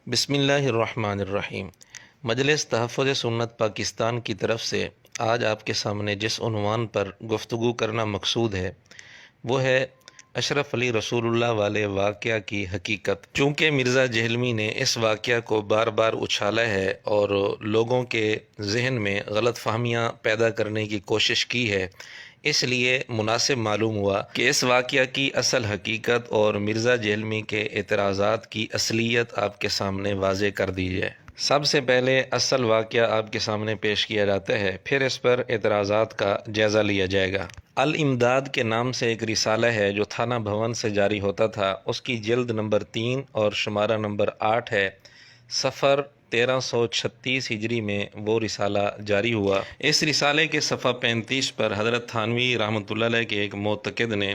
بسم اللہ الرحمن الرحیم۔ مجلس تحفظ سنت پاکستان کی طرف سے آج آپ کے سامنے جس عنوان پر گفتگو کرنا مقصود ہے وہ ہے اشرف علی رسول اللہ والے واقعہ کی حقیقت۔ چونکہ مرزا جہلمی نے اس واقعہ کو بار بار اچھالا ہے اور لوگوں کے ذہن میں غلط فہمیاں پیدا کرنے کی کوشش کی ہے، اس لیے مناسب معلوم ہوا کہ اس واقعہ کی اصل حقیقت اور مرزا جہلمی کے اعتراضات کی اصلیت آپ کے سامنے واضح کر دی جائے۔ سب سے پہلے اصل واقعہ آپ کے سامنے پیش کیا جاتا ہے، پھر اس پر اعتراضات کا جائزہ لیا جائے گا۔ الامداد کے نام سے ایک رسالہ ہے جو تھانہ بھون سے جاری ہوتا تھا، اس کی جلد نمبر 3 اور شمارہ نمبر 8 ہے۔ صفر 1336 ہجری میں وہ رسالہ جاری ہوا۔ اس رسالے کے صفحہ 35 پر حضرت تھانوی رحمۃ اللہ علیہ کے ایک معتقد نے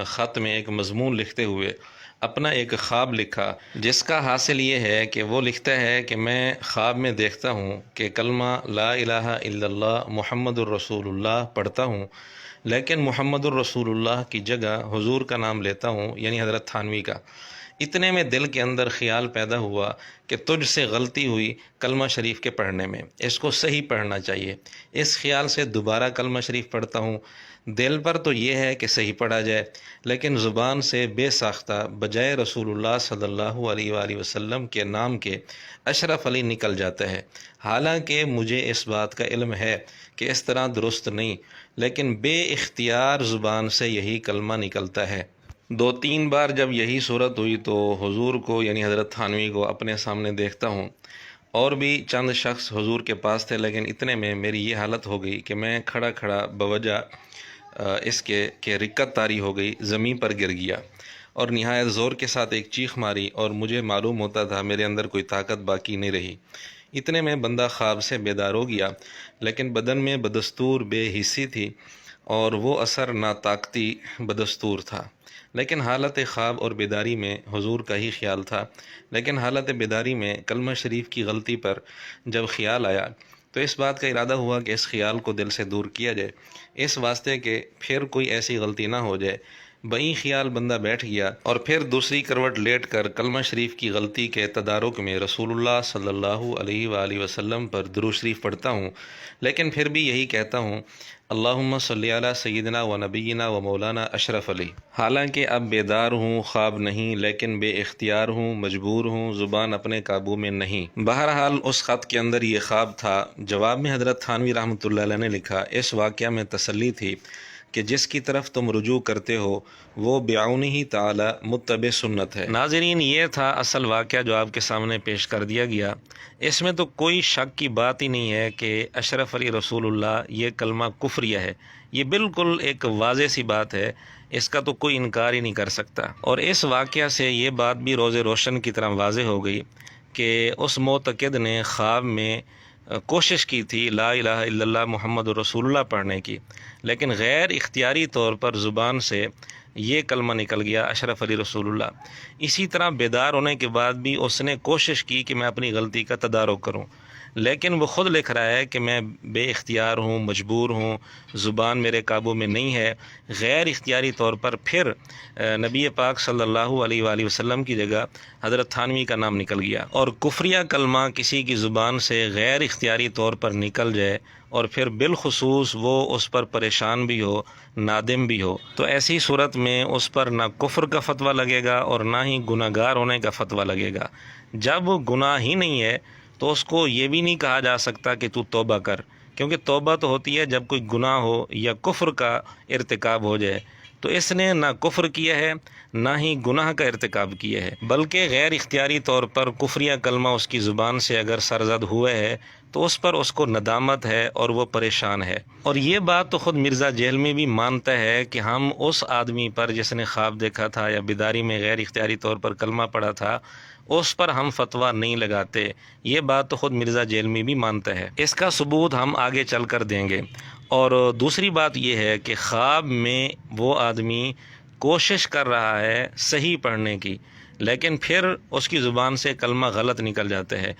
خط میں ایک مضمون لکھتے ہوئے اپنا ایک خواب لکھا، جس کا حاصل یہ ہے کہ وہ لکھتا ہے کہ میں خواب میں دیکھتا ہوں کہ کلمہ لا الہ الا اللہ محمد الرسول اللہ پڑھتا ہوں، لیکن محمد الرسول اللہ کی جگہ حضور کا نام لیتا ہوں، یعنی حضرت تھانوی کا۔ اتنے میں دل کے اندر خیال پیدا ہوا کہ تجھ سے غلطی ہوئی کلمہ شریف کے پڑھنے میں، اس کو صحیح پڑھنا چاہیے۔ اس خیال سے دوبارہ کلمہ شریف پڑھتا ہوں، دل پر تو یہ ہے کہ صحیح پڑھا جائے، لیکن زبان سے بے ساختہ بجائے رسول اللہ صلی اللہ علیہ وآلہ وسلم کے نام کے اشرف علی نکل جاتا ہے۔ حالانکہ مجھے اس بات کا علم ہے کہ اس طرح درست نہیں، لیکن بے اختیار زبان سے یہی کلمہ نکلتا ہے۔ 2-3 بار جب یہی صورت ہوئی تو حضور کو یعنی حضرت تھانوی کو اپنے سامنے دیکھتا ہوں، اور بھی چند شخص حضور کے پاس تھے، لیکن اتنے میں میری یہ حالت ہو گئی کہ میں کھڑا کھڑا بوجہ اس کے کہ رکت طاری ہو گئی، زمین پر گر گیا اور نہایت زور کے ساتھ ایک چیخ ماری، اور مجھے معلوم ہوتا تھا میرے اندر کوئی طاقت باقی نہیں رہی۔ اتنے میں بندہ خواب سے بیدار ہو گیا، لیکن بدن میں بدستور بے حسی تھی اور وہ اثر ناطاقتی بدستور تھا۔ لیکن حالت خواب اور بیداری میں حضور کا ہی خیال تھا، لیکن حالت بیداری میں کلمہ شریف کی غلطی پر جب خیال آیا تو اس بات کا ارادہ ہوا کہ اس خیال کو دل سے دور کیا جائے، اس واسطے کہ پھر کوئی ایسی غلطی نہ ہو جائے۔ بئی خیال بندہ بیٹھ گیا اور پھر دوسری کروٹ لیٹ کر کلمہ شریف کی غلطی کے تدارک میں رسول اللہ صلی اللہ علیہ وآلہ وسلم پر درود شریف پڑھتا ہوں، لیکن پھر بھی یہی کہتا ہوں اللہم صلی علی سیدنا و نبینا و مولانا اشرف علی۔ حالانکہ اب بیدار ہوں، خواب نہیں، لیکن بے اختیار ہوں، مجبور ہوں، زبان اپنے قابو میں نہیں۔ بہرحال اس خط کے اندر یہ خواب تھا۔ جواب میں حضرت تھانوی رحمۃ اللہ علیہ نے لکھا، اس واقعہ میں تسلی تھی کہ جس کی طرف تم رجوع کرتے ہو وہ بعونہ تعالی متبع سنت ہے۔ ناظرین، یہ تھا اصل واقعہ جو آپ کے سامنے پیش کر دیا گیا۔ اس میں تو کوئی شک کی بات ہی نہیں ہے کہ اشرف علی رسول اللہ یہ کلمہ کفریہ ہے، یہ بالکل ایک واضح سی بات ہے، اس کا تو کوئی انکار ہی نہیں کر سکتا۔ اور اس واقعہ سے یہ بات بھی روز روشن کی طرح واضح ہو گئی کہ اس معتقد نے خواب میں کوشش کی تھی لا الہ الا اللہ محمد رسول اللہ پڑھنے کی، لیکن غیر اختیاری طور پر زبان سے یہ کلمہ نکل گیا اشرف علی رسول اللہ۔ اسی طرح بیدار ہونے کے بعد بھی اس نے کوشش کی کہ میں اپنی غلطی کا تدارک کروں، لیکن وہ خود لکھ رہا ہے کہ میں بے اختیار ہوں، مجبور ہوں، زبان میرے قابو میں نہیں ہے۔ غیر اختیاری طور پر پھر نبی پاک صلی اللہ علیہ وآلہ وسلم کی جگہ حضرت تھانوی کا نام نکل گیا۔ اور کفریہ کلمہ کسی کی زبان سے غیر اختیاری طور پر نکل جائے اور پھر بالخصوص وہ اس پر پریشان بھی ہو، نادم بھی ہو، تو ایسی صورت میں اس پر نہ کفر کا فتویٰ لگے گا اور نہ ہی گناہ گار ہونے کا فتویٰ لگے گا۔ جب وہ گناہ ہی نہیں ہے تو اس کو یہ بھی نہیں کہا جا سکتا کہ تو توبہ کر، کیونکہ توبہ تو ہوتی ہے جب کوئی گناہ ہو یا کفر کا ارتکاب ہو جائے۔ تو اس نے نہ کفر کیا ہے نہ ہی گناہ کا ارتکاب کیا ہے، بلکہ غیر اختیاری طور پر کفریہ کلمہ اس کی زبان سے اگر سرزد ہوا ہے تو اس پر اس کو ندامت ہے اور وہ پریشان ہے۔ اور یہ بات تو خود مرزا جہلمی بھی مانتا ہے کہ ہم اس آدمی پر جس نے خواب دیکھا تھا یا بیداری میں غیر اختیاری طور پر کلمہ پڑھا تھا اس پر ہم فتویٰ نہیں لگاتے، یہ بات تو خود مرزا جہلمی بھی مانتا ہے۔ اس کا ثبوت ہم آگے چل کر دیں گے۔ اور دوسری بات یہ ہے کہ خواب میں وہ آدمی کوشش کر رہا ہے صحیح پڑھنے کی، لیکن پھر اس کی زبان سے کلمہ غلط نکل جاتا ہے۔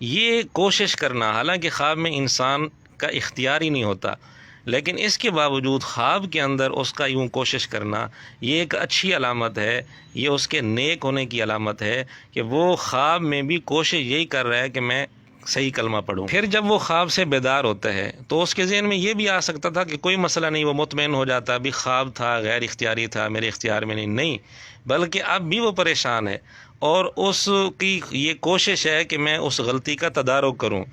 یہ کوشش کرنا، حالانکہ خواب میں انسان کا اختیار ہی نہیں ہوتا، لیکن اس کے باوجود خواب کے اندر اس کا یوں کوشش کرنا یہ ایک اچھی علامت ہے، یہ اس کے نیک ہونے کی علامت ہے کہ وہ خواب میں بھی کوشش یہی کر رہا ہے کہ میں صحیح کلمہ پڑھوں۔ پھر جب وہ خواب سے بیدار ہوتا ہے تو اس کے ذہن میں یہ بھی آ سکتا تھا کہ کوئی مسئلہ نہیں، وہ مطمئن ہو جاتا، ابھی خواب تھا، غیر اختیاری تھا، میرے اختیار میں نہیں، بلکہ اب بھی وہ پریشان ہے اور اس کی یہ کوشش ہے کہ میں اس غلطی کا تدارک کروں۔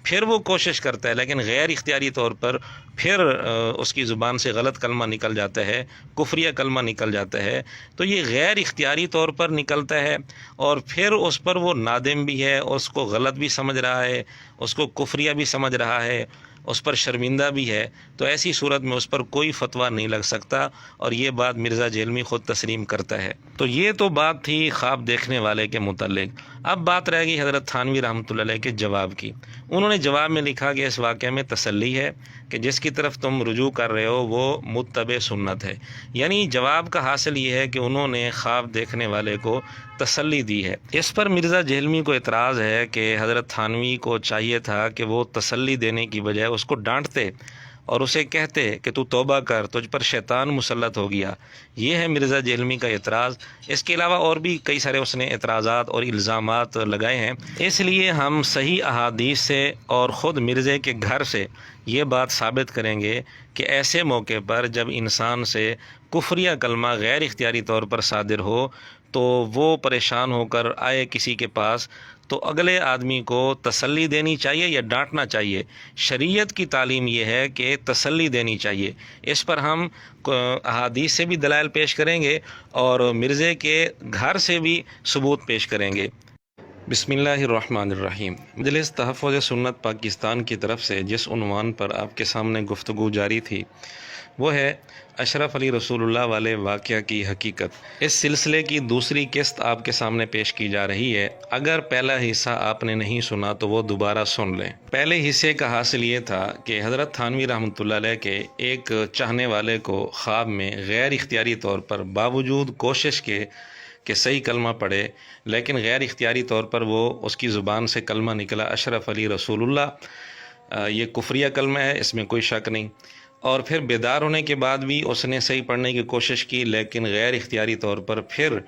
پھر وہ کوشش کرتا ہے لیکن غیر اختیاری طور پر پھر اس کی زبان سے غلط کلمہ نکل جاتا ہے، کفریہ کلمہ نکل جاتا ہے، تو یہ غیر اختیاری طور پر نکلتا ہے اور پھر اس پر وہ نادم بھی ہے، اس کو غلط بھی سمجھ رہا ہے، اس کو کفریہ بھی سمجھ رہا ہے، اس پر شرمندہ بھی ہے، تو ایسی صورت میں اس پر کوئی فتویٰ نہیں لگ سکتا، اور یہ بات مرزا جہلمی خود تسلیم کرتا ہے۔ تو یہ تو بات تھی خواب دیکھنے والے کے متعلق۔ اب بات رہ گئی حضرت تھانوی رحمۃ اللہ علیہ کے جواب کی۔ انہوں نے جواب میں لکھا کہ اس واقعے میں تسلی ہے کہ جس کی طرف تم رجوع کر رہے ہو وہ متبع سنت ہے، یعنی جواب کا حاصل یہ ہے کہ انہوں نے خواب دیکھنے والے کو تسلی دی ہے۔ اس پر مرزا جہلمی کو اعتراض ہے کہ حضرت تھانوی کو چاہیے تھا کہ وہ تسلی دینے کی بجائے اس کو ڈانٹتے اور اسے کہتے کہ تو توبہ کر، تجھ پر شیطان مسلط ہو گیا۔ یہ ہے مرزا جہلمی کا اعتراض۔ اس کے علاوہ اور بھی کئی سارے اس نے اعتراضات اور الزامات لگائے ہیں، اس لیے ہم صحیح احادیث سے اور خود مرزے کے گھر سے یہ بات ثابت کریں گے کہ ایسے موقع پر جب انسان سے کفریہ کلمہ غیر اختیاری طور پر صادر ہو تو وہ پریشان ہو کر آئے کسی کے پاس، تو اگلے آدمی کو تسلی دینی چاہیے یا ڈانٹنا چاہیے؟ شریعت کی تعلیم یہ ہے کہ تسلی دینی چاہیے۔ اس پر ہم احادیث سے بھی دلائل پیش کریں گے اور مرزے کے گھر سے بھی ثبوت پیش کریں گے۔ بسم اللہ الرحمن الرحیم۔ مجلس تحفظ سنت پاکستان کی طرف سے جس عنوان پر آپ کے سامنے گفتگو جاری تھی وہ ہے اشرف علی رسول اللہ والے واقعہ کی حقیقت۔ اس سلسلے کی دوسری قسط آپ کے سامنے پیش کی جا رہی ہے۔ اگر پہلا حصہ آپ نے نہیں سنا تو وہ دوبارہ سن لیں۔ پہلے حصے کا حاصل یہ تھا کہ حضرت تھانوی رحمۃ اللہ علیہ کے ایک چاہنے والے کو خواب میں غیر اختیاری طور پر باوجود کوشش کے کہ صحیح کلمہ پڑھے، لیکن غیر اختیاری طور پر وہ اس کی زبان سے کلمہ نکلا اشرف علی رسول اللہ۔ یہ کفریہ کلمہ ہے، اس میں کوئی شک نہیں، اور پھر بیدار ہونے کے بعد بھی اس نے صحیح پڑھنے کی کوشش کی، لیکن غیر اختیاری طور پر پھر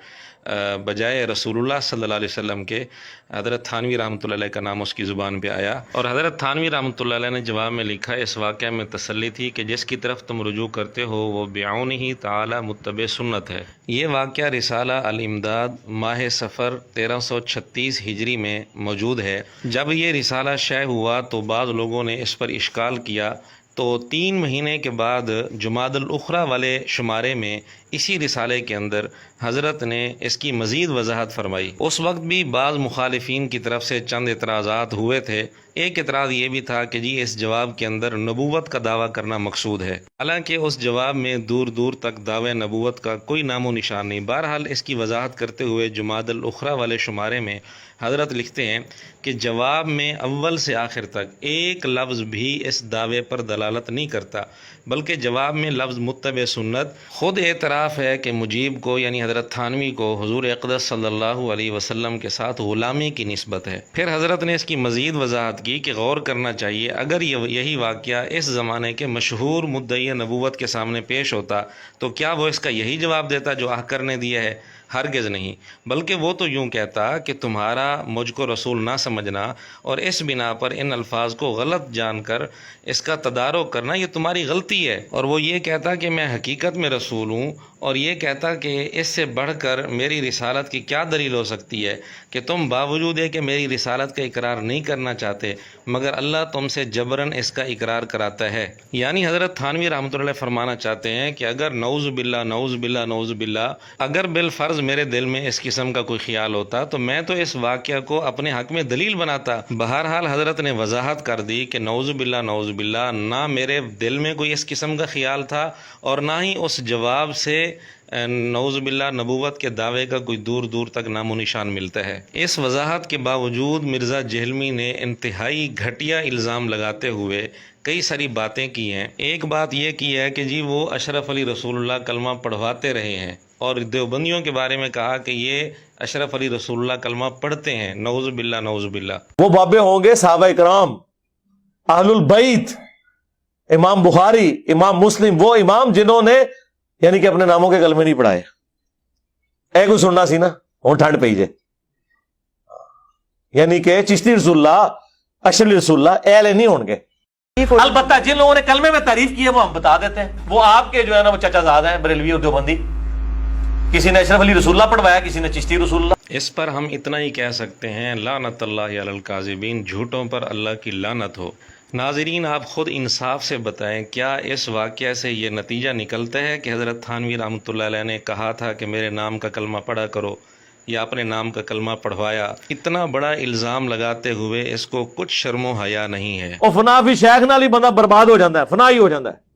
بجائے رسول اللہ صلی اللہ علیہ وسلم کے حضرت تھانوی رحمۃ اللہ علیہ کا نام اس کی زبان پہ آیا، اور حضرت تھانوی رحمۃ اللہ علیہ نے جواب میں لکھا اس واقعہ میں تسلی تھی کہ جس کی طرف تم رجوع کرتے ہو وہ بعونہ تعالی متبع سنت ہے۔ یہ واقعہ رسالہ الامداد ماہ صفر 1336 ہجری میں موجود ہے۔ جب یہ رسالہ شائع ہوا تو بعض لوگوں نے اس پر اشکال کیا، تو 3 مہینے کے بعد جمادی الاخری والے شمارے میں اسی رسالے کے اندر حضرت نے اس کی مزید وضاحت فرمائی۔ اس وقت بھی بعض مخالفین کی طرف سے چند اعتراضات ہوئے تھے۔ ایک اعتراض یہ بھی تھا کہ جی اس جواب کے اندر نبوت کا دعویٰ کرنا مقصود ہے، حالانکہ اس جواب میں دور دور تک دعوے نبوت کا کوئی نام و نشان نہیں۔ بہرحال اس کی وضاحت کرتے ہوئے جمادی الاخری والے شمارے میں حضرت لکھتے ہیں کہ جواب میں اول سے آخر تک ایک لفظ بھی اس دعوے پر دلالت نہیں کرتا، بلکہ جواب میں لفظ متبع سنت خود اعتراف ہے کہ مجیب کو یعنی حضرت تھانوی کو حضور اقدس صلی اللہ علیہ وسلم کے ساتھ غلامی کی نسبت ہے۔ پھر حضرت نے اس کی مزید وضاحت کی کہ غور کرنا چاہیے، اگر یہی واقعہ اس زمانے کے مشہور مدعی نبوت کے سامنے پیش ہوتا تو کیا وہ اس کا یہی جواب دیتا جو آخر نے دیا ہے؟ ہرگز نہیں، بلکہ وہ تو یوں کہتا کہ تمہارا مجھ کو رسول نہ سمجھنا اور اس بنا پر ان الفاظ کو غلط جان کر اس کا تدارک کرنا یہ تمہاری غلطی ہے، اور وہ یہ کہتا کہ میں حقیقت میں رسول ہوں، اور یہ کہتا کہ اس سے بڑھ کر میری رسالت کی کیا دلیل ہو سکتی ہے کہ تم باوجود ہے کہ میری رسالت کا اقرار نہیں کرنا چاہتے مگر اللہ تم سے جبراً اس کا اقرار کراتا ہے۔ یعنی حضرت تھانوی رحمۃ اللہ علیہ فرمانا چاہتے ہیں کہ اگر نعوذ باللہ نعوذ باللہ نعوذ باللہ اگر بالفرض میرے دل میں اس قسم کا کوئی خیال ہوتا تو میں تو اس واقعہ کو اپنے حق میں دلیل بناتا۔ بہرحال حضرت نے وضاحت کر دی کہ نعوذ باللہ نہ میرے دل میں کوئی اس قسم کا خیال تھا اور نہ ہی اس جواب سے نعوذ باللہ نبوت کے دعوے کا کوئی دور دور تک نام و نشان ملتا ہے۔ اس وضاحت کے باوجود مرزا جہلمی نے انتہائی گھٹیا الزام لگاتے ہوئے کئی ساری باتیں کی ہیں۔ ایک بات یہ کی ہے کہ جی وہ اشرف علی رسول اللہ کلمہ پڑھواتے رہے ہیں، اور دیوبندیوں کے بارے میں کہا کہ یہ اشرف علی رسول اللہ کلمہ پڑھتے ہیں، نعوذ باللہ نعوذ باللہ۔ وہ بابے ہوں گے صحابہ کرام، اہل البیت، امام بخاری، امام مسلم، وہ امام جنہوں نے یعنی کہ اپنے ناموں کے کلمے نہیں پڑھائے، اے کو سننا سی نا ہوں ٹھنڈ پی جائے، یعنی کہ چشتی رسول اللہ، اشرف رسول اللہ اے والے نہیں ہون گے۔ البتہ جن لوگوں نے کلمے میں تعریف کی ہے وہ ہم بتا دیتے ہیں، وہ آپ کے جو ہے نا وہ چچا زاد ہیں بریلوی اور دیوبندی، کسی نے اشرف علی رسول اللہ پڑھوایا، کسی نے چشتی رسول اللہ۔ اس پر ہم اتنا ہی کہہ سکتے ہیں لعنت اللہ علی الکاذبین، جھوٹوں پر اللہ کی لعنت ہو۔ ناظرین آپ خود انصاف سے بتائیں، کیا اس واقعہ سے یہ نتیجہ نکلتا ہے کہ حضرت تھانوی رحمۃ اللہ علیہ نے کہا تھا کہ میرے نام کا کلمہ پڑھا کرو، یا اپنے نام کا کلمہ پڑھوایا؟ اتنا بڑا الزام لگاتے ہوئے اس کو کچھ شرم و حیا نہیں ہے۔ اور فنا فی شیخ نال ہی بندہ برباد ہو جاتا ہے، فنا ہی ہو جاتا ہے۔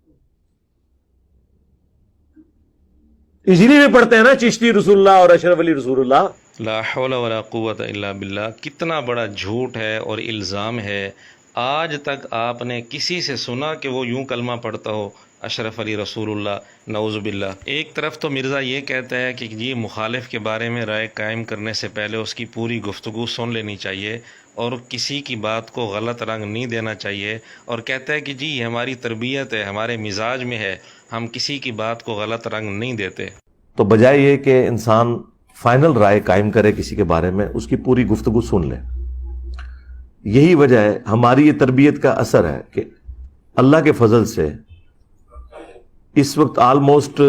اسی لیے بھی پڑھتے ہیں نا چشتی رسول اللہ اور اشرف علی رسول اللہ۔ لا حول ولا قوت الا باللہ، کتنا بڑا جھوٹ ہے اور الزام ہے۔ آج تک آپ نے کسی سے سنا کہ وہ یوں کلمہ پڑھتا ہو اشرف علی رسول اللہ؟ نعوذ باللہ۔ ایک طرف تو مرزا یہ کہتا ہے کہ یہ مخالف کے بارے میں رائے قائم کرنے سے پہلے اس کی پوری گفتگو سن لینی چاہیے اور کسی کی بات کو غلط رنگ نہیں دینا چاہیے، اور کہتا ہے کہ جی یہ ہماری تربیت ہے، ہمارے مزاج میں ہے، ہم کسی کی بات کو غلط رنگ نہیں دیتے۔ تو بجائے یہ کہ انسان فائنل رائے قائم کرے کسی کے بارے میں، اس کی پوری گفتگو سن لے۔ یہی وجہ ہے، ہماری یہ تربیت کا اثر ہے کہ اللہ کے فضل سے اس وقت آلموسٹ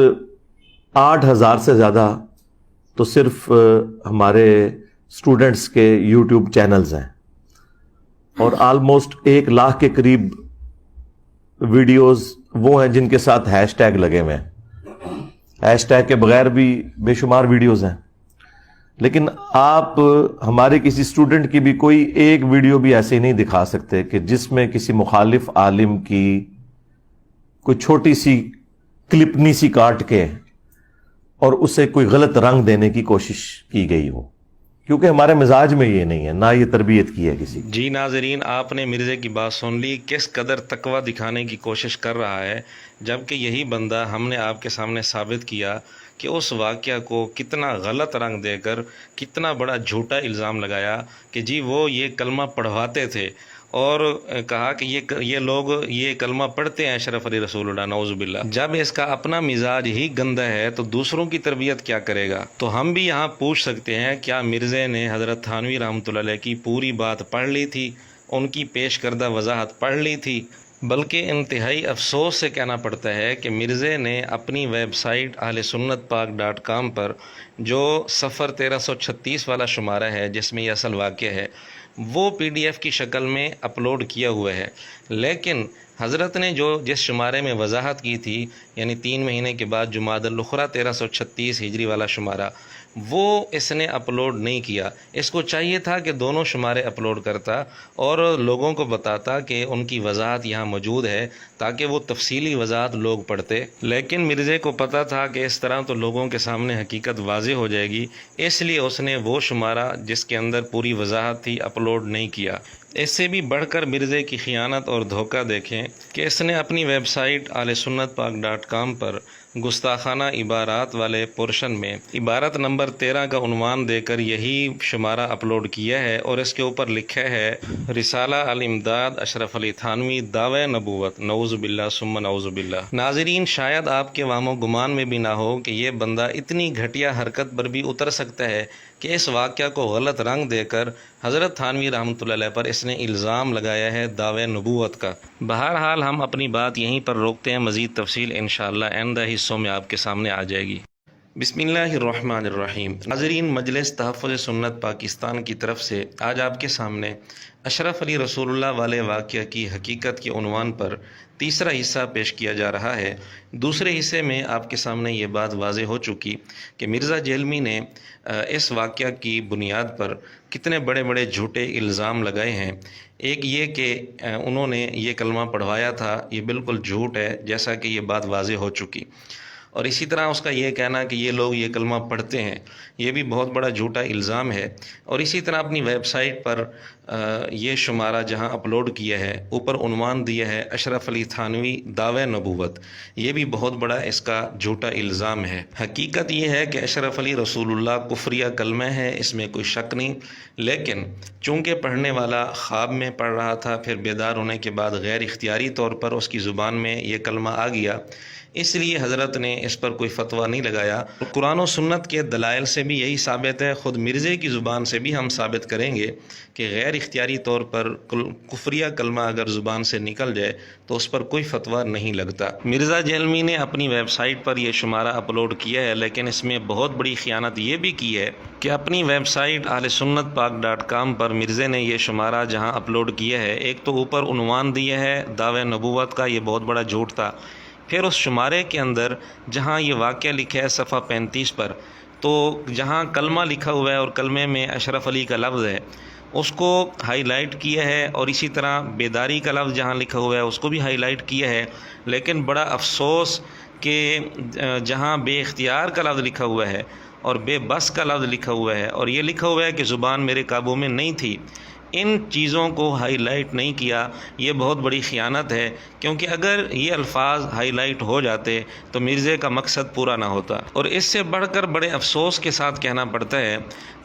8,000 سے زیادہ تو صرف ہمارے اسٹوڈنٹس کے یوٹیوب چینلز ہیں، اور آلموسٹ 1,00,000 کے قریب ویڈیوز وہ ہیں جن کے ساتھ ہیش ٹیگ لگے ہوئے ہیں۔ ہیش ٹیگ کے بغیر بھی بے شمار ویڈیوز ہیں، لیکن آپ ہمارے کسی اسٹوڈنٹ کی بھی کوئی ایک ویڈیو بھی ایسے ہی نہیں دکھا سکتے کہ جس میں کسی مخالف عالم کی کوئی چھوٹی سی کلپنی سی کاٹ کے اور اسے کوئی غلط رنگ دینے کی کوشش کی گئی ہو، کیونکہ ہمارے مزاج میں یہ نہیں ہے، نہ یہ تربیت کی ہے کسی۔ جی ناظرین آپ نے مرزے کی بات سن لی، کس قدر تقوی دکھانے کی کوشش کر رہا ہے، جبکہ یہی بندہ ہم نے آپ کے سامنے ثابت کیا کہ اس واقعہ کو کتنا غلط رنگ دے کر کتنا بڑا جھوٹا الزام لگایا کہ جی وہ یہ کلمہ پڑھواتے تھے، اور کہا کہ یہ لوگ یہ کلمہ پڑھتے ہیں اشرف علی رسول اللہ، نعوذ باللہ۔ جب اس کا اپنا مزاج ہی گندا ہے تو دوسروں کی تربیت کیا کرے گا؟ تو ہم بھی یہاں پوچھ سکتے ہیں، کیا مرزے نے حضرت تھانوی رحمۃ اللہ علیہ کی پوری بات پڑھ لی تھی، ان کی پیش کردہ وضاحت پڑھ لی تھی؟ بلکہ انتہائی افسوس سے کہنا پڑتا ہے کہ مرزے نے اپنی ویب سائٹ اہل سنت پاک .com پر جو صفر 1336 والا شمارہ ہے جس میں یہ اصل واقعہ ہے، وہ PDF کی شکل میں اپلوڈ کیا ہوا ہے، لیکن حضرت نے جس شمارے میں وضاحت کی تھی، یعنی 3 مہینے کے بعد جمادی الاخری 1336 ہجری والا شمارہ، وہ اس نے اپلوڈ نہیں کیا۔ اس کو چاہیے تھا کہ دونوں شمارے اپلوڈ کرتا اور لوگوں کو بتاتا کہ ان کی وضاحت یہاں موجود ہے تاکہ وہ تفصیلی وضاحت لوگ پڑھتے، لیکن مرزے کو پتہ تھا کہ اس طرح تو لوگوں کے سامنے حقیقت واضح ہو جائے گی، اس لیے اس نے وہ شمارہ جس کے اندر پوری وضاحت تھی اپلوڈ نہیں کیا۔ اس سے بھی بڑھ کر مرزے کی خیانت اور دھوکہ دیکھیں کہ اس نے اپنی ویب سائٹ اہل سنت پاک .com پر گستاخانہ عبارات والے پورشن میں عبارت نمبر 13 کا عنوان دے کر یہی شمارہ اپلوڈ کیا ہے، اور اس کے اوپر لکھا ہے رسالہ الامداد اشرف علی تھانوی دعوی نبوت، نعوذ باللہ ثم نعوذ باللہ۔ ناظرین شاید آپ کے وہم و گمان میں بھی نہ ہو کہ یہ بندہ اتنی گھٹیا حرکت پر بھی اتر سکتا ہے کہ اس واقعہ کو غلط رنگ دے کر حضرت تھانوی رحمۃ اللہ علیہ پر اس نے الزام لگایا ہے دعوی نبوت کا۔ بہرحال ہم اپنی بات یہیں پر روکتے ہیں، مزید تفصیل انشاءاللہ آئندہ حصوں میں آپ کے سامنے آ جائے گی۔ بسم اللہ الرحمن الرحیم۔ ناظرین مجلس تحفظ سنت پاکستان کی طرف سے آج آپ کے سامنے اشرف علی رسول اللہ والے واقعہ کی حقیقت کے عنوان پر تیسرا حصہ پیش کیا جا رہا ہے۔ دوسرے حصے میں آپ کے سامنے یہ بات واضح ہو چکی کہ مرزا جہلمی نے اس واقعہ کی بنیاد پر کتنے بڑے بڑے جھوٹے الزام لگائے ہیں۔ ایک یہ کہ انہوں نے یہ کلمہ پڑھوایا تھا، یہ بالکل جھوٹ ہے، جیسا کہ یہ بات واضح ہو چکی، اور اسی طرح اس کا یہ کہنا کہ یہ لوگ یہ کلمہ پڑھتے ہیں، یہ بھی بہت بڑا جھوٹا الزام ہے۔ اور اسی طرح اپنی ویب سائٹ پر یہ شمارہ جہاں اپلوڈ کیا ہے، اوپر عنوان دیا ہے اشرف علی تھانوی دعوی نبوت، یہ بھی بہت بڑا اس کا جھوٹا الزام ہے۔ حقیقت یہ ہے کہ اشرف علی رسول اللہ کفریہ کلمہ ہے، اس میں کوئی شک نہیں، لیکن چونکہ پڑھنے والا خواب میں پڑھ رہا تھا، پھر بیدار ہونے کے بعد غیر اختیاری طور پر اس کی زبان میں یہ کلمہ آ گیا، اس لیے حضرت نے اس پر کوئی فتویٰ نہیں لگایا۔ قرآن و سنت کے دلائل سے بھی یہی ثابت ہے، خود مرزے کی زبان سے بھی ہم ثابت کریں گے کہ غیر اختیاری طور پر کفریہ کلمہ اگر زبان سے نکل جائے تو اس پر کوئی فتویٰ نہیں لگتا۔ مرزا جہلمی نے اپنی ویب سائٹ پر یہ شمارہ اپلوڈ کیا ہے، لیکن اس میں بہت بڑی خیانت یہ بھی کی ہے کہ اپنی ویب سائٹ ahlsunnatpak.com پر مرزے نے یہ شمارہ جہاں اپلوڈ کیا ہے، ایک تو اوپر عنوان دیا ہے دعوی نبوت کا، یہ بہت بڑا جھوٹ تھا۔ پھر اس شمارے کے اندر جہاں یہ واقعہ لکھا ہے صفحہ 35 پر، تو جہاں کلمہ لکھا ہوا ہے اور کلمے میں اشرف علی کا لفظ ہے اس کو ہائی لائٹ کیا ہے، اور اسی طرح بیداری کا لفظ جہاں لکھا ہوا ہے اس کو بھی ہائی لائٹ کیا ہے۔ لیکن بڑا افسوس کہ جہاں بے اختیار کا لفظ لکھا ہوا ہے اور بے بس کا لفظ لکھا ہوا ہے اور یہ لکھا ہوا ہے کہ زبان میرے قابو میں نہیں تھی، ان چیزوں کو ہائی لائٹ نہیں کیا، یہ بہت بڑی خیانت ہے، کیونکہ اگر یہ الفاظ ہائی لائٹ ہو جاتے تو مرزے کا مقصد پورا نہ ہوتا۔ اور اس سے بڑھ کر بڑے افسوس کے ساتھ کہنا پڑتا ہے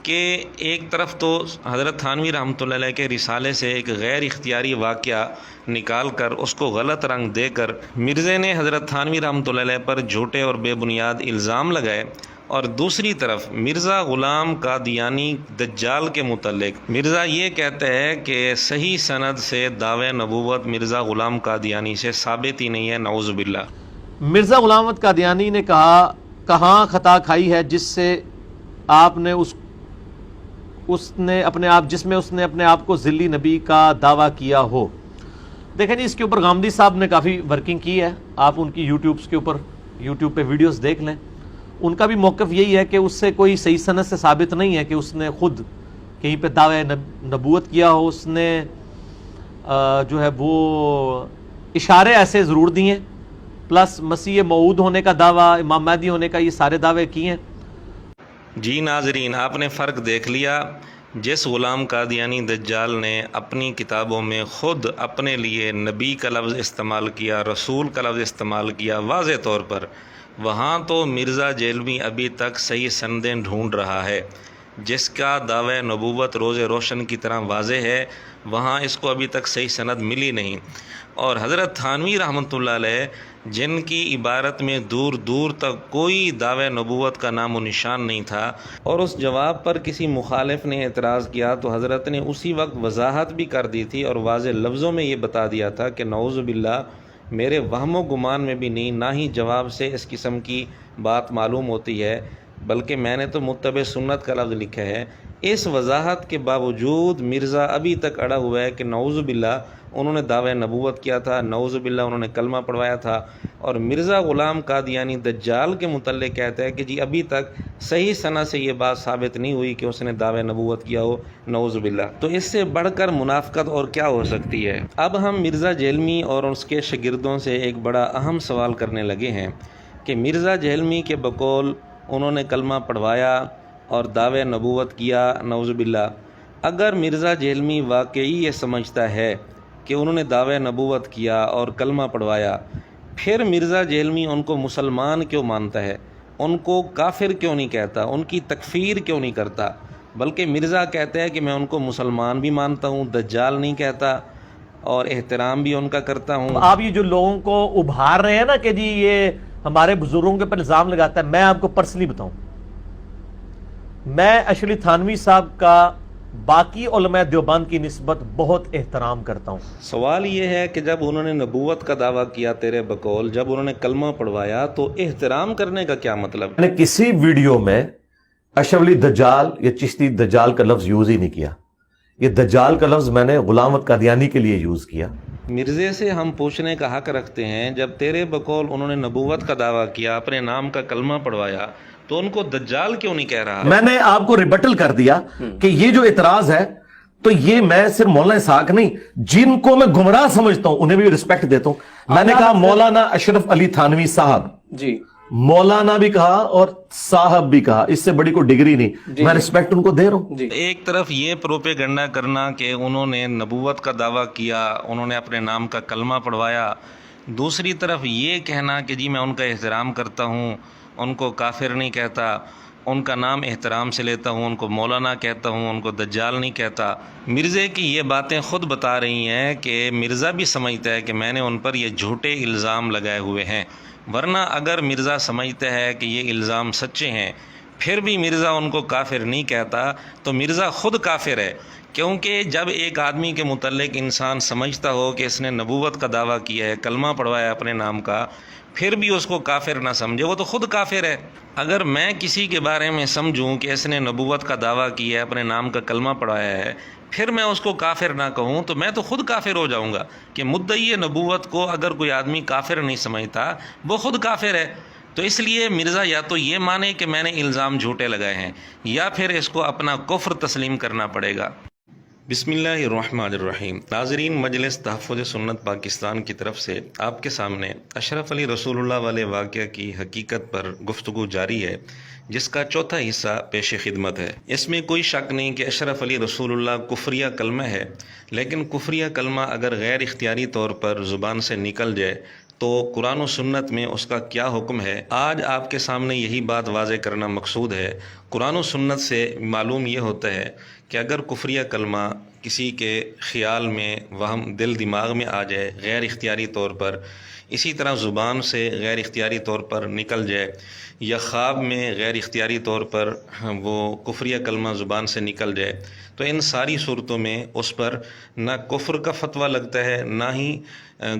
کہ ایک طرف تو حضرت تھانوی رحمۃ اللہ علیہ کے رسالے سے ایک غیر اختیاری واقعہ نکال کر اس کو غلط رنگ دے کر مرزے نے حضرت تھانوی رحمۃ اللہ علیہ پر جھوٹے اور بے بنیاد الزام لگائے، اور دوسری طرف مرزا غلام قادیانی دجال کے متعلق مرزا یہ کہتا ہے کہ صحیح سند سے دعوی نبوت مرزا غلام قادیانی سے ثابت ہی نہیں ہے، نعوذ باللہ۔ مرزا غلام قادیانی نے کہا کہاں خطا کھائی ہے جس سے آپ نے اس نے اپنے آپ کو ذلی نبی کا دعویٰ کیا ہو۔ دیکھیں جی، اس کے اوپر غامدی صاحب نے کافی ورکنگ کی ہے، آپ ان کی یوٹیوب پہ ویڈیوز دیکھ لیں۔ ان کا بھی موقف یہی ہے کہ اس سے کوئی صحیح سند سے ثابت نہیں ہے کہ اس نے خود کہیں پہ دعوی نبوت کیا ہو۔ اس نے جو ہے وہ اشارے ایسے ضرور دیے، پلس مسیح موعود ہونے کا دعویٰ، امام مہدی ہونے کا، یہ سارے دعوے کیے ہیں۔ جی ناظرین، آپ نے فرق دیکھ لیا۔ جس غلام قادیانی دجال نے اپنی کتابوں میں خود اپنے لیے نبی کا لفظ استعمال کیا، رسول کا لفظ استعمال کیا واضح طور پر، وہاں تو مرزا جہلمی ابھی تک صحیح سندیں ڈھونڈ رہا ہے۔ جس کا دعوی نبوت روز روشن کی طرح واضح ہے، وہاں اس کو ابھی تک صحیح سند ملی نہیں۔ اور حضرت تھانوی رحمۃ اللہ علیہ جن کی عبارت میں دور دور تک کوئی دعوی نبوت کا نام و نشان نہیں تھا، اور اس جواب پر کسی مخالف نے اعتراض کیا تو حضرت نے اسی وقت وضاحت بھی کر دی تھی اور واضح لفظوں میں یہ بتا دیا تھا کہ نعوذ باللہ، میرے وہم و گمان میں بھی نہیں، نہ ہی جواب سے اس قسم کی بات معلوم ہوتی ہے، بلکہ میں نے تو متبع سنت کا لفظ لکھا ہے۔ اس وضاحت کے باوجود مرزا ابھی تک اڑا ہوا ہے کہ نعوذ باللہ انہوں نے دعوی نبوت کیا تھا، نعوذ باللہ انہوں نے کلمہ پڑھوایا تھا، اور مرزا غلام قادیانی دجال کے متعلق کہتا ہے کہ جی ابھی تک صحیح سند سے یہ بات ثابت نہیں ہوئی کہ اس نے دعوی نبوت کیا ہو، نعوذ باللہ۔ تو اس سے بڑھ کر منافقت اور کیا ہو سکتی ہے؟ اب ہم مرزا جہلمی اور اس کے شاگردوں سے ایک بڑا اہم سوال کرنے لگے ہیں کہ مرزا جہلمی کے بقول انہوں نے کلمہ پڑھوایا اور دعوی نبوت کیا، نعوذ باللہ۔ اگر مرزا جہلمی واقعی یہ سمجھتا ہے کہ انہوں نے دعوی نبوت کیا اور کلمہ پڑھوایا، پھر مرزا جہلمی ان کو مسلمان کیوں مانتا ہے؟ ان کو کافر کیوں نہیں کہتا؟ ان کی تکفیر کیوں نہیں کرتا؟ بلکہ مرزا کہتا ہے کہ میں ان کو مسلمان بھی مانتا ہوں، دجال نہیں کہتا، اور احترام بھی ان کا کرتا ہوں۔ آپ یہ جو لوگوں کو ابھار رہے ہیں نا کہ جی یہ ہمارے بزرگوں کے پر الزام لگاتا ہے، میں آپ کو پرسنلی بتاؤں، میں اشرف علی تھانوی صاحب کا باقی علماء دیوبند کی نسبت بہت احترام کرتا ہوں۔ سوال یہ ہے کہ جب انہوں نے نبوت کا دعویٰ کیا تیرے بقول، جب انہوں نے کلمہ پڑھوایا، تو احترام کرنے کا کیا مطلب؟ میں نے کسی ویڈیو میں اشرف علی دجال یا چشتی دجال کا لفظ یوز ہی نہیں کیا۔ یہ دجال کا لفظ میں نے غلام قادیانی کے لیے یوز کیا۔ مرزے سے ہم پوچھنے کا حق رکھتے ہیں، جب تیرے بقول انہوں نے نبوت کا دعویٰ کیا، اپنے نام کا کلمہ پڑھوایا، تو ان کو دجال کیوں نہیں کہہ رہا؟ میں نے آپ کو ریبٹل کر دیا کہ یہ جو اعتراض ہے، تو یہ میں صرف مولانا اسحاق نہیں، جن کو میں گمراہ سمجھتا ہوں انہیں بھی رسپیکٹ دیتا ہوں۔ میں نے کہا مولانا اشرف علی تھانوی صاحب جی مولانا بھی کہا اور صاحب بھی کہا، اس سے بڑی کوئی ڈگری نہیں، میں رسپیکٹ ان کو دے رہا ہوں۔ ایک طرف یہ پروپیگنڈا کرنا کہ انہوں نے نبوت کا دعویٰ کیا، انہوں نے اپنے نام کا کلمہ پڑھوایا، دوسری طرف یہ کہنا کہ جی میں ان کا احترام کرتا ہوں، ان کو کافر نہیں کہتا، ان کا نام احترام سے لیتا ہوں، ان کو مولانا کہتا ہوں، ان کو دجال نہیں کہتا۔ مرزا کی یہ باتیں خود بتا رہی ہیں کہ مرزا بھی سمجھتا ہے کہ میں نے ان پر یہ جھوٹے الزام لگائے ہوئے ہیں، ورنہ اگر مرزا سمجھتا ہے کہ یہ الزام سچے ہیں پھر بھی مرزا ان کو کافر نہیں کہتا تو مرزا خود کافر ہے، کیونکہ جب ایک آدمی کے متعلق انسان سمجھتا ہو کہ اس نے نبوت کا دعویٰ کیا ہے، کلمہ پڑھوایا اپنے نام کا، پھر بھی اس کو کافر نہ سمجھے، وہ تو خود کافر ہے۔ اگر میں کسی کے بارے میں سمجھوں کہ اس نے نبوت کا دعویٰ کیا ہے، اپنے نام کا کلمہ پڑھایا ہے، پھر میں اس کو کافر نہ کہوں تو میں تو خود کافر ہو جاؤں گا کہ مدعی نبوت کو اگر کوئی آدمی کافر نہیں سمجھتا وہ خود کافر ہے۔ تو اس لیے مرزا یا تو یہ مانے کہ میں نے الزام جھوٹے لگائے ہیں یا پھر اس کو اپنا کفر تسلیم کرنا پڑے گا۔ بسم اللہ الرحمن الرحیم۔ ناظرین، مجلس تحفظ سنت پاکستان کی طرف سے آپ کے سامنے اشرف علی رسول اللہ والے واقعہ کی حقیقت پر گفتگو جاری ہے، جس کا چوتھا حصہ پیش خدمت ہے۔ اس میں کوئی شک نہیں کہ اشرف علی رسول اللہ کفریہ کلمہ ہے، لیکن کفریہ کلمہ اگر غیر اختیاری طور پر زبان سے نکل جائے تو قرآن و سنت میں اس کا کیا حکم ہے، آج آپ کے سامنے یہی بات واضح کرنا مقصود ہے۔ قرآن و سنت سے معلوم یہ ہوتا ہے کہ اگر کفریہ کلمہ کسی کے خیال میں وہم دل دماغ میں آ جائے غیر اختیاری طور پر، اسی طرح زبان سے غیر اختیاری طور پر نکل جائے یا خواب میں غیر اختیاری طور پر وہ کفریہ کلمہ زبان سے نکل جائے، تو ان ساری صورتوں میں اس پر نہ کفر کا فتویٰ لگتا ہے نہ ہی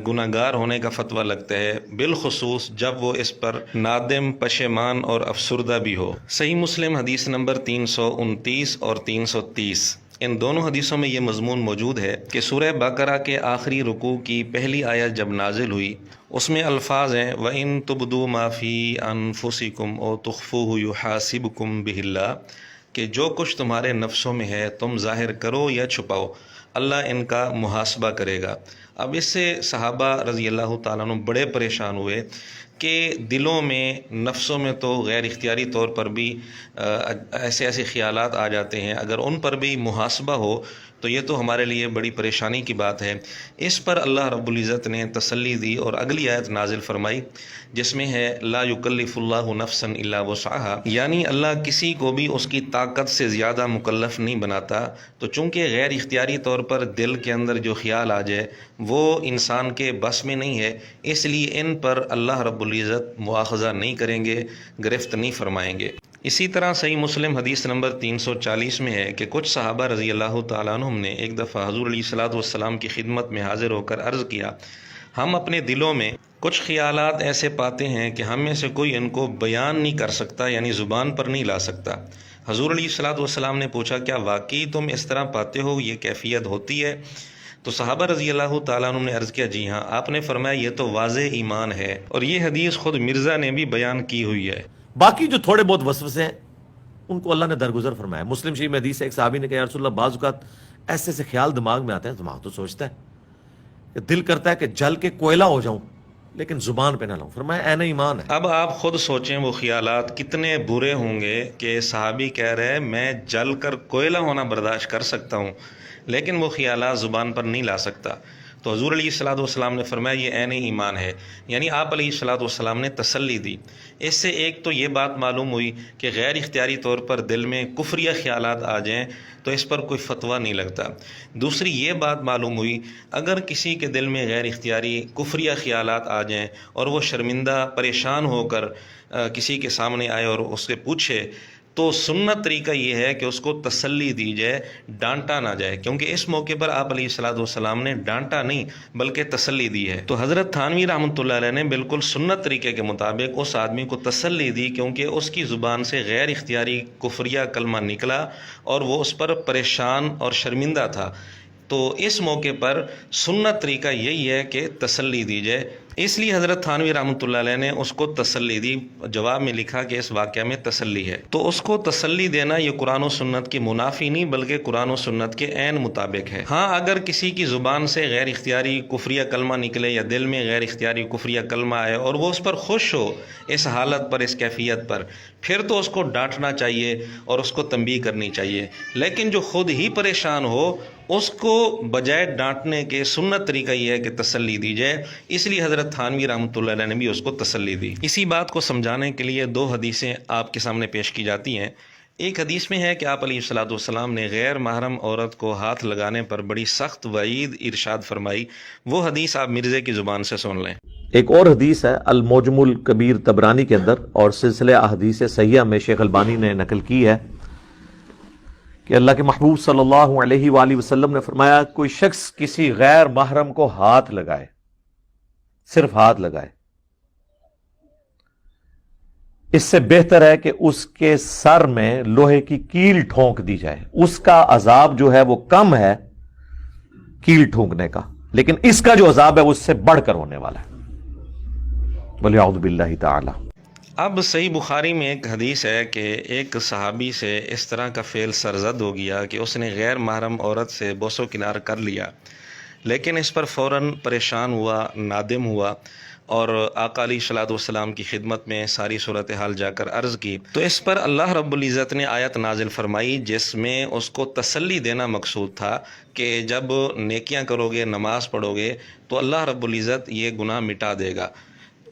گناہگار ہونے کا فتویٰ لگتا ہے، بالخصوص جب وہ اس پر نادم، پشیمان اور افسردہ بھی ہو۔ صحیح مسلم حدیث نمبر 329 اور 330، ان دونوں حدیثوں میں یہ مضمون موجود ہے کہ سورہ بقرہ کے آخری رکوع کی پہلی آیت جب نازل ہوئی اس میں الفاظ ہیں وَإِن تُبْدُوا مَا فِي أَنفُسِكُمْ أَوْ تُخْفُوهُ يُحَاسِبْكُمْ بِهِ اللَّهُ، کہ جو کچھ تمہارے نفسوں میں ہے تم ظاہر کرو یا چھپاؤ، اللہ ان کا محاسبہ کرے گا۔ اب اس سے صحابہ رضی اللہ تعالیٰ عنہ بڑے پریشان ہوئے کہ دلوں میں، نفسوں میں تو غیر اختیاری طور پر بھی ایسے خیالات آ جاتے ہیں، اگر ان پر بھی محاسبہ ہو تو یہ تو ہمارے لیے بڑی پریشانی کی بات ہے۔ اس پر اللہ رب العزت نے تسلی دی اور اگلی آیت نازل فرمائی جس میں ہے لا یکلف اللہ نفسا الا وسعها، یعنی اللہ کسی کو بھی اس کی طاقت سے زیادہ مکلف نہیں بناتا، تو چونکہ غیر اختیاری طور پر دل کے اندر جو خیال آ جائے وہ انسان کے بس میں نہیں ہے، اس لیے ان پر اللہ رب العزت مواخذہ نہیں کریں گے، گرفت نہیں فرمائیں گے۔ اسی طرح صحیح مسلم حدیث نمبر 340 میں ہے کہ کچھ صحابہ رضی اللہ تعالیٰ عنہم نے ایک دفعہ حضور علیہ الصلوۃ والسلام کی خدمت میں حاضر ہو کر عرض کیا، ہم اپنے دلوں میں کچھ خیالات ایسے پاتے ہیں کہ ہم میں سے کوئی ان کو بیان نہیں کر سکتا، یعنی زبان پر نہیں لا سکتا۔ حضور علیہ الصلوۃ والسلام نے پوچھا کیا واقعی تم اس طرح پاتے ہو، یہ کیفیت ہوتی ہے؟ تو صحابہ رضی اللہ تعالیٰ عنہ نے عرض کیا جی ہاں۔ آپ نے فرمایا یہ تو واضح ایمان ہے، اور یہ حدیث خود مرزا نے بھی بیان کی ہوئی ہے۔ باقی جو تھوڑے بہت وسوسے ہیں ان کو اللہ نے درگزر فرمایا۔ مسلم شریف میں حدیث ہے، ایک صحابی نے کہا یا رسول اللہ بعض اوقات ایسے خیال دماغ میں آتے ہیں، دماغ تو سوچتا ہے کہ دل کرتا ہے کہ جل کے کوئلہ ہو جاؤں لیکن زبان پہ نہ لاؤں، فرمایا عین ایمان ہے۔ اب آپ خود سوچیں وہ خیالات کتنے برے ہوں گے کہ صحابی کہہ رہے ہیں میں جل کر کوئلہ ہونا برداشت کر سکتا ہوں لیکن وہ خیالات زبان پر نہیں لا سکتا۔ تو حضور علیہ الصلوۃ والسلام نے فرمایا یہ عین ایمان ہے، یعنی آپ علیہ الصلوۃ والسلام نے تسلی دی۔ اس سے ایک تو یہ بات معلوم ہوئی کہ غیر اختیاری طور پر دل میں کفریہ خیالات آ جائیں تو اس پر کوئی فتویٰ نہیں لگتا۔ دوسری یہ بات معلوم ہوئی اگر کسی کے دل میں غیر اختیاری کفریہ خیالات آ جائیں اور وہ شرمندہ پریشان ہو کر کسی کے سامنے آئے اور اس سے پوچھے تو سنت طریقہ یہ ہے کہ اس کو تسلی دی جائے، ڈانٹا نہ جائے، کیونکہ اس موقع پر آپ علیہ الصلوۃ والسلام نے ڈانٹا نہیں بلکہ تسلی دی ہے۔ تو حضرت تھانوی رحمۃ اللہ علیہ نے بالکل سنت طریقے کے مطابق اس آدمی کو تسلی دی، کیونکہ اس کی زبان سے غیر اختیاری کفریہ کلمہ نکلا اور وہ اس پر پریشان اور شرمندہ تھا۔ تو اس موقع پر سنت طریقہ یہی ہے کہ تسلی دی جائے، اس لیے حضرت تھانوی رحمۃ اللہ علیہ نے اس کو تسلی دی، جواب میں لکھا کہ اس واقعہ میں تسلی ہے۔ تو اس کو تسلی دینا یہ قرآن و سنت کی منافی نہیں بلکہ قرآن و سنت کے عین مطابق ہے۔ ہاں اگر کسی کی زبان سے غیر اختیاری کفریہ کلمہ نکلے یا دل میں غیر اختیاری کفریہ کلمہ آئے اور وہ اس پر خوش ہو، اس حالت پر، اس کیفیت پر، پھر تو اس کو ڈانٹنا چاہیے اور اس کو تنبیہ کرنی چاہیے، لیکن جو خود ہی پریشان ہو اس کو بجائے ڈانٹنے کے سنت طریقہ یہ ہے کہ تسلی دی جائے، اس لیے حضرت تھانوی رحمۃ اللہ علیہ نے بھی اس کو تسلی دی۔ اسی بات کو سمجھانے کے لیے دو حدیثیں آپ کے سامنے پیش کی جاتی ہیں۔ ایک حدیث میں ہے کہ آپ علیہ الصلوۃ والسلام نے غیر محرم عورت کو ہاتھ لگانے پر بڑی سخت وعید ارشاد فرمائی، وہ حدیث آپ مرزے کی زبان سے سن لیں۔ ایک اور حدیث ہے المعجم الکبیر طبرانی کے اندر، اور سلسلہ احادیث صحیحہ میں شیخ البانی نے نقل کی ہے کہ اللہ کے محبوب صلی اللہ علیہ وآلہ وسلم نے فرمایا، کوئی شخص کسی غیر محرم کو ہاتھ لگائے، صرف ہاتھ لگائے، اس سے بہتر ہے کہ اس کے سر میں لوہے کی کیل ٹھونک دی جائے۔ اس کا عذاب جو ہے وہ کم ہے کیل ٹھونکنے کا، لیکن اس کا جو عذاب ہے وہ اس سے بڑھ کر ہونے والا ہے۔ وَلِعَوْذُ بِاللَّهِ تَعَالَى۔ اب صحیح بخاری میں ایک حدیث ہے کہ ایک صحابی سے اس طرح کا فعل سرزد ہو گیا کہ اس نے غیر محرم عورت سے بوس و کنار کر لیا، لیکن اس پر فوراً پریشان ہوا، نادم ہوا اور آقا علیہ الصلوۃ والسلام کی خدمت میں ساری صورتحال جا کر عرض کی، تو اس پر اللہ رب العزت نے آیت نازل فرمائی جس میں اس کو تسلی دینا مقصود تھا کہ جب نیکیاں کرو گے، نماز پڑھو گے تو اللہ رب العزت یہ گناہ مٹا دے گا۔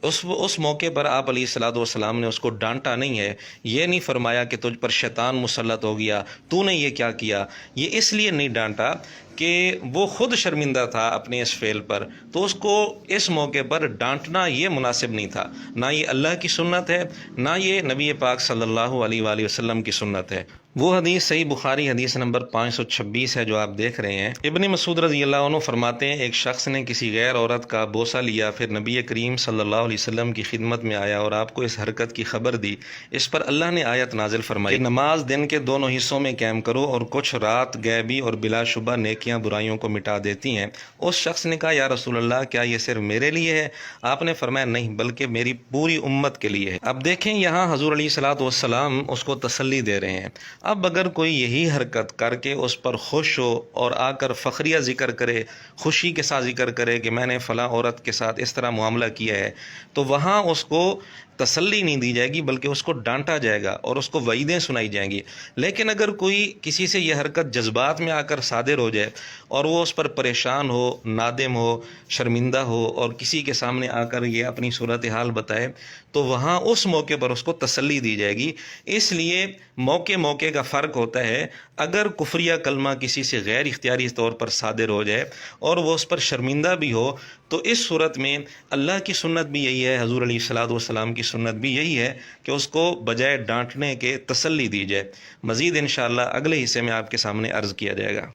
اس موقع پر آپ علیہ الصلوۃ والسلام نے اس کو ڈانٹا نہیں ہے، یہ نہیں فرمایا کہ تجھ پر شیطان مسلط ہو گیا، تو نے یہ کیا کیا، یہ اس لیے نہیں ڈانٹا کہ وہ خود شرمندہ تھا اپنے اس فعل پر، تو اس کو اس موقع پر ڈانٹنا یہ مناسب نہیں تھا، نہ یہ اللہ کی سنت ہے، نہ یہ نبی پاک صلی اللہ علیہ وآلہ وسلم کی سنت ہے۔ وہ حدیث صحیح بخاری حدیث نمبر 526 ہے جو آپ دیکھ رہے ہیں۔ ابن مسعود رضی اللہ عنہ فرماتے ہیں، ایک شخص نے کسی غیر عورت کا بوسہ لیا، پھر نبی کریم صلی اللہ علیہ وسلم کی خدمت میں آیا اور آپ کو اس حرکت کی خبر دی۔ اس پر اللہ نے آیت نازل فرمائی کہ نماز دن کے دونوں حصوں میں قائم کرو اور کچھ رات غیبی اور بلا شبہ نیکیاں برائیوں کو مٹا دیتی ہیں۔ اس شخص نے کہا، یا رسول اللہ کیا یہ صرف میرے لیے ہے؟ آپ نے فرمایا نہیں بلکہ میری پوری امت کے لیے ہے۔ اب دیکھیں یہاں حضور علیہ الصلوۃ والسلام اس کو تسلی دے رہے ہیں۔ اب اگر کوئی یہی حرکت کر کے اس پر خوش ہو اور آ کر فخریہ ذکر کرے، خوشی کے ساتھ ذکر کرے کہ میں نے فلاں عورت کے ساتھ اس طرح معاملہ کیا ہے، تو وہاں اس کو تسلی نہیں دی جائے گی بلکہ اس کو ڈانٹا جائے گا اور اس کو وعیدیں سنائی جائیں گی۔ لیکن اگر کوئی کسی سے یہ حرکت جذبات میں آ کر صادر ہو جائے اور وہ اس پر پریشان ہو، نادم ہو، شرمندہ ہو اور کسی کے سامنے آ کر یہ اپنی صورتحال بتائے، تو وہاں اس موقع پر اس کو تسلی دی جائے گی۔ اس لیے موقع کا فرق ہوتا ہے۔ اگر کفریہ کلمہ کسی سے غیر اختیاری طور پر صادر ہو جائے اور وہ اس پر شرمندہ بھی ہو، تو اس صورت میں اللہ کی سنت بھی یہی ہے، حضور علیہ الصلوۃ والسلام کی سنت بھی یہی ہے کہ اس کو بجائے ڈانٹنے کے تسلی دی جائے۔ مزید انشاءاللہ اگلے حصے میں آپ کے سامنے عرض کیا جائے گا۔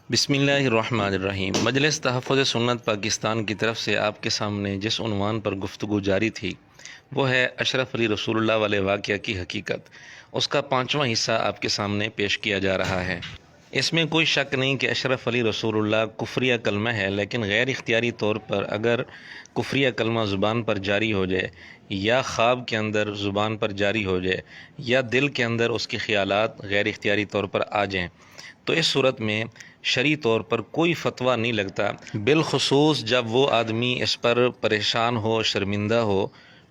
بسم اللہ الرحمن الرحیم۔ مجلس تحفظ سنت پاکستان کی طرف سے آپ کے سامنے جس عنوان پر گفتگو جاری تھی وہ ہے اشرف علی رسول اللہ والے واقعہ کی حقیقت۔ اس کا 5واں حصہ آپ کے سامنے پیش کیا جا رہا ہے۔ اس میں کوئی شک نہیں کہ اشرف علی رسول اللہ کفریہ کلمہ ہے، لیکن غیر اختیاری طور پر اگر کفریہ کلمہ زبان پر جاری ہو جائے یا خواب کے اندر زبان پر جاری ہو جائے یا دل کے اندر اس کے خیالات غیر اختیاری طور پر آ جائیں، تو اس صورت میں شرعی طور پر کوئی فتویٰ نہیں لگتا، بالخصوص جب وہ آدمی اس پر پریشان ہو، شرمندہ ہو،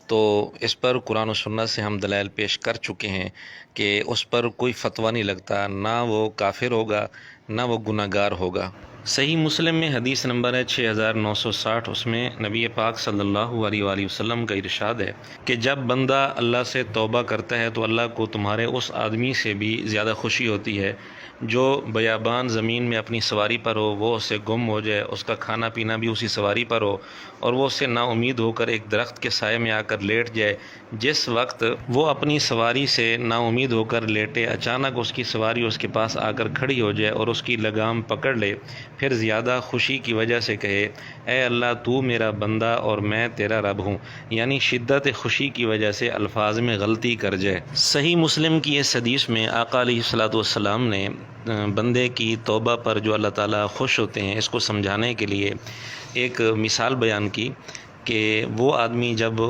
تو اس پر قرآن و سنت سے ہم دلائل پیش کر چکے ہیں کہ اس پر کوئی فتویٰ نہیں لگتا، نہ وہ کافر ہوگا نہ وہ گناہ گار ہوگا۔ صحیح مسلم میں حدیث نمبر ہے 6960، اس میں نبی پاک صلی اللہ علیہ وآلہ وسلم کا ارشاد ہے کہ جب بندہ اللہ سے توبہ کرتا ہے تو اللہ کو تمہارے اس آدمی سے بھی زیادہ خوشی ہوتی ہے جو بیابان زمین میں اپنی سواری پر ہو، وہ اس سے گم ہو جائے، اس کا کھانا پینا بھی اسی سواری پر ہو اور وہ اس سے نا امید ہو کر ایک درخت کے سائے میں آ کر لیٹ جائے۔ جس وقت وہ اپنی سواری سے نا امید ہو کر لیٹے، اچانک اس کی سواری اس کے پاس آ کر کھڑی ہو جائے اور اس کی لگام پکڑ لے، پھر زیادہ خوشی کی وجہ سے کہے، اے اللہ تو میرا بندہ اور میں تیرا رب ہوں، یعنی شدت خوشی کی وجہ سے الفاظ میں غلطی کر جائے۔ صحیح مسلم کی اس حدیث میں آقا علیہ الصلوۃ والسلام نے بندے کی توبہ پر جو اللہ تعالیٰ خوش ہوتے ہیں، اس کو سمجھانے کے لیے ایک مثال بیان کی کہ وہ آدمی جب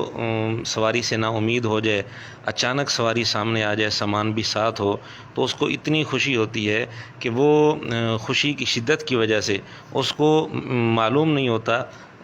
سواری سے نا امید ہو جائے، اچانک سواری سامنے آ جائے، سامان بھی ساتھ ہو، تو اس کو اتنی خوشی ہوتی ہے کہ وہ خوشی کی شدت کی وجہ سے اس کو معلوم نہیں ہوتا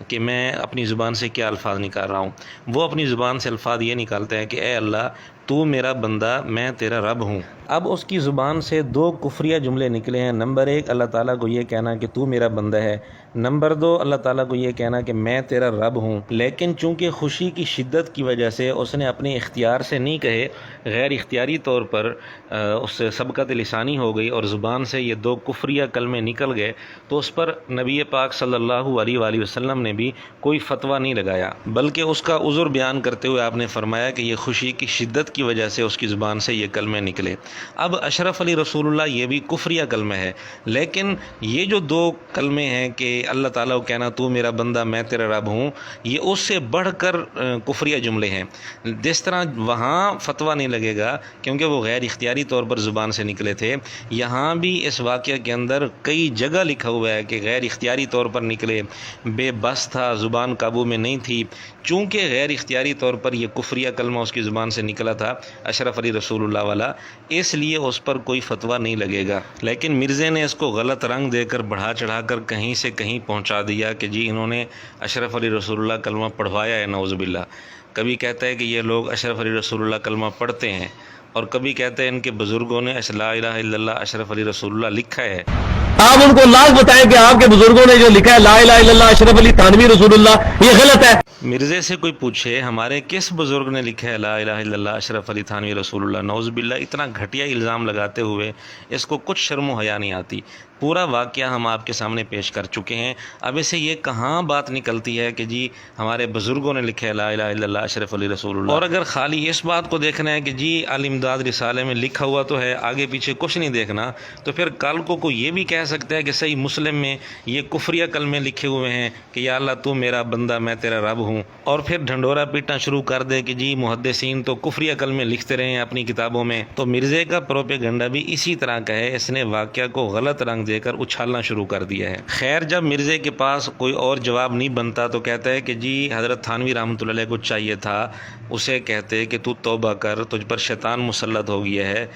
کہ میں اپنی زبان سے کیا الفاظ نکال رہا ہوں۔ وہ اپنی زبان سے الفاظ یہ نکالتے ہیں کہ اے اللہ تو میرا بندہ، میں تیرا رب ہوں۔ اب اس کی زبان سے دو کفریہ جملے نکلے ہیں۔ نمبر ایک، اللہ تعالیٰ کو یہ کہنا کہ تو میرا بندہ ہے۔ نمبر دو، اللہ تعالیٰ کو یہ کہنا کہ میں تیرا رب ہوں۔ لیکن چونکہ خوشی کی شدت کی وجہ سے اس نے اپنے اختیار سے نہیں کہے، غیر اختیاری طور پر اس سے سبقت لسانی ہو گئی اور زبان سے یہ دو کفریہ کلمے نکل گئے، تو اس پر نبی پاک صلی اللہ علیہ وآلہ وسلم نے بھی کوئی فتویٰ نہیں لگایا، بلکہ اس کا عذر بیان کرتے ہوئے آپ نے فرمایا کہ یہ خوشی کی شدت کی وجہ سے اس کی زبان سے یہ کلمے نکلے۔ اب اشرف علی رسول اللہ یہ بھی کفریہ کلمہ ہے، لیکن یہ جو دو کلمے ہیں کہ اللہ تعالیٰ کو کہنا تو میرا بندہ، میں تیرا رب ہوں، یہ اس سے بڑھ کر کفریہ جملے ہیں۔ جس طرح وہاں فتویٰ نہیں لگے گا کیونکہ وہ غیر اختیاری طور پر زبان سے نکلے تھے، یہاں بھی اس واقعہ کے اندر کئی جگہ لکھا ہوا ہے کہ غیر اختیاری طور پر نکلے، بے بس تھا، زبان قابو میں نہیں تھی، چونکہ غیر اختیاری طور پر یہ کفریہ کلمہ اس کی زبان سے نکلا تھا اشرف علی رسول اللہ والا، اس لیے اس پر کوئی فتویٰ نہیں لگے گا۔ لیکن مرزے نے اس کو غلط رنگ دے کر بڑھا چڑھا کر کہیں سے کہیں پہنچا دیا کہ جی انہوں نے اشرف علی رسول اللہ کلمہ پڑھوایا ہے، نعوذ باللہ۔ کبھی کہتا ہے کہ یہ لوگ اشرف علی رسول اللہ کلمہ پڑھتے ہیں، اور کبھی کہتے ہیں ان کے بزرگوں نے لا الہ الا اللہ اشرف علی رسول اللہ لکھا ہے۔ آپ ان کو لاز بتائیں کہ آپ کے بزرگوں نے جو لکھا ہے لا الہ الا اللہ اشرف علی تھانوی رسول اللہ، یہ غلط ہے۔ مرزے سے کوئی پوچھے ہمارے کس بزرگ نے لکھا ہے لا الہ الا اللہ اشرف علی تھانوی رسول اللہ، نعوذ باللہ، اتنا گھٹیا الزام لگاتے ہوئے اس کو کچھ شرم و حیا نہیں آتی۔ پورا واقعہ ہم آپ کے سامنے پیش کر چکے ہیں، اب اسے یہ کہاں بات نکلتی ہے کہ جی ہمارے بزرگوں نے لکھا ہے لا الہ الا اللہ اشرف علی رسول اللہ۔ اور اگر خالی اس بات کو دیکھنا ہے کہ جی الامداد رسالے میں لکھا ہوا تو ہے، آگے پیچھے کچھ نہیں دیکھنا، تو پھر کل کو کوئی یہ بھی کہہ سکتا ہے کہ صحیح مسلم میں یہ کفریہ کلمے لکھے ہوئے ہیں کہ یا اللہ تو میرا بندہ، میں تیرا رب ہوں، اور پھر ڈھنڈورا پیٹنا شروع کر دے کہ جی محدثین تو کفریہ کلمے لکھتے رہے ہیں اپنی کتابوں میں۔ تو مرزے کا پروپیگنڈا بھی اسی طرح کا ہے، اس نے واقعہ کو غلط رنگ دے کر اچھالنا شروع کر دیا ہے۔ خیر، جب مرزے کے پاس کوئی اور جواب نہیں بنتا تو کہتا ہے کہ جی حضرت تھانوی رحمۃ اللہ علیہ کو چاہیے تھا اسے کہتے کہ تو توبہ کر، تجھ پر شیطان مسلط ہو گیا ہے۔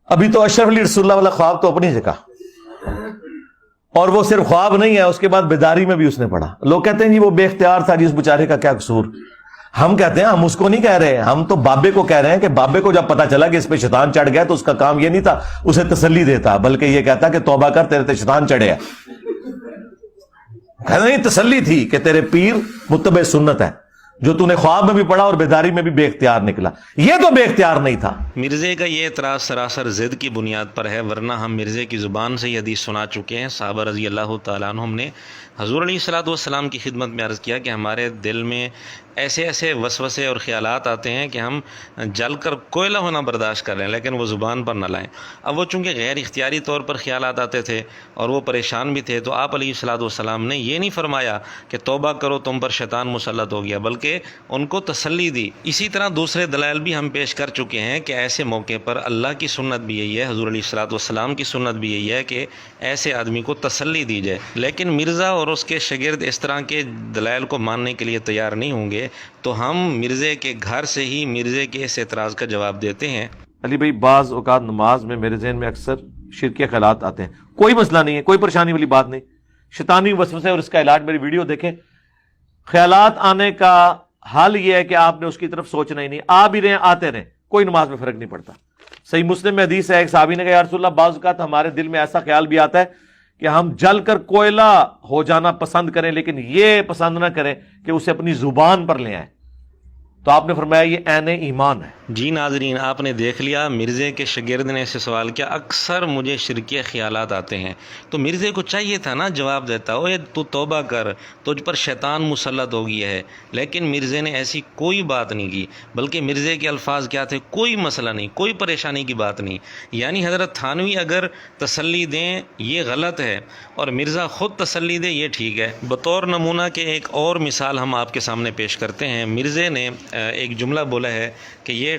ابھی تو اشرف علی رسول اللہ والا خواب تو اپنی جگہ، اور وہ صرف خواب نہیں ہے، اس کے بعد بیداری میں بھی اس نے پڑھا۔ لوگ کہتے ہیں جی وہ بے اختیار تھا، جی اس بیچارے کا کیا قصور۔ ہم کہتے ہیں ہم اس کو نہیں کہہ رہے، ہم تو بابے کو کہہ رہے ہیں کہ بابے کو جب پتا چلا کہ اس پہ شیطان چڑھ گیا تو اس کا کام یہ نہیں تھا اسے تسلی دیتا، بلکہ یہ کہتا کہ توبہ کر، تیرے تے شیطان چڑھے ہے۔ کہنا نہیں، تسلی تھی کہ تیرے پیر متبع سنت ہے، جو تو نے خواب میں بھی پڑھا اور بیداری میں بھی بے اختیار نکلا، یہ تو بے اختیار نہیں تھا۔ مرزے کا یہ اعتراض سراسر ضد کی بنیاد پر ہے، ورنہ ہم مرزے کی زبان سے یہ حدیث سنا چکے ہیں۔ صحابہ رضی اللہ تعالیٰ عنہم نے حضور علیہ الصلوۃ والسلام کی خدمت میں عرض کیا کہ ہمارے دل میں ایسے ایسے وسوسے اور خیالات آتے ہیں کہ ہم جل کر کوئلہ ہونا برداشت کر لیں لیکن وہ زبان پر نہ لائیں۔ اب وہ چونکہ غیر اختیاری طور پر خیالات آتے تھے اور وہ پریشان بھی تھے، تو آپ علیہ الصلوۃ والسلام نے یہ نہیں فرمایا کہ توبہ کرو تم پر شیطان مسلط ہو گیا، بلکہ ان کو تسلی دی۔ اسی طرح دوسرے دلائل بھی ہم پیش کر چکے ہیں کہ ایسے موقع پر اللہ کی سنت بھی یہی ہے، حضور علیہ الصلوۃ والسلام کی سنت بھی یہی ہے کہ ایسے آدمی کو تسلی دی جائے۔ لیکن مرزا اور اس کے شاگرد اس طرح کے دلائل کو ماننے کے لیے تیار نہیں ہوں گے، تو ہم مرزے کے گھر سے ہی مرزے کے اس اعتراض کا جواب دیتے ہیں۔ علی بھائی، بعض اوقات نماز میں میرے ذہن میں اکثر شرکیہ خیالات آتے ہیں، کوئی مسئلہ نہیں ہے، کوئی پریشانی والی بات نہیں، شیطانی وسوسے اور اس کا علاج میری ویڈیو دیکھیں۔ خیالات آنے کا حل یہ ہے کہ آپ نے اس کی طرف سوچنا ہی نہیں، آ بھی رہے آتے رہیں، کوئی نماز میں فرق نہیں پڑتا۔ صحیح مسلم میں حدیث ہے، ایک صحابی نے کہا یا رسول اللہ، بعض اوقات ہمارے دل میں ایسا خیال بھی آتا ہے کہ ہم جل کر کوئلہ ہو جانا پسند کریں، لیکن یہ پسند نہ کریں کہ اسے اپنی زبان پر لے آئیں۔ تو آپ نے فرمایا یہ عین ایمان ہے۔ جی ناظرین، آپ نے دیکھ لیا، مرزے کے شاگرد نے اسے سوال کیا، اکثر مجھے شرکیہ خیالات آتے ہیں۔ تو مرزے کو چاہیے تھا نا جواب دیتا، اوے تو توبہ کر، تجھ پر شیطان مسلط ہو گیا ہے، لیکن مرزے نے ایسی کوئی بات نہیں کی، بلکہ مرزے کے الفاظ کیا تھے، کوئی مسئلہ نہیں، کوئی پریشانی کی بات نہیں۔ یعنی حضرت تھانوی اگر تسلی دیں یہ غلط ہے، اور مرزا خود تسلی دے یہ ٹھیک ہے۔ بطور نمونہ کے ایک اور مثال ہم آپ کے سامنے پیش کرتے ہیں۔ مرزے نے ایک جملہ بولا ہے کہ یہ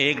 1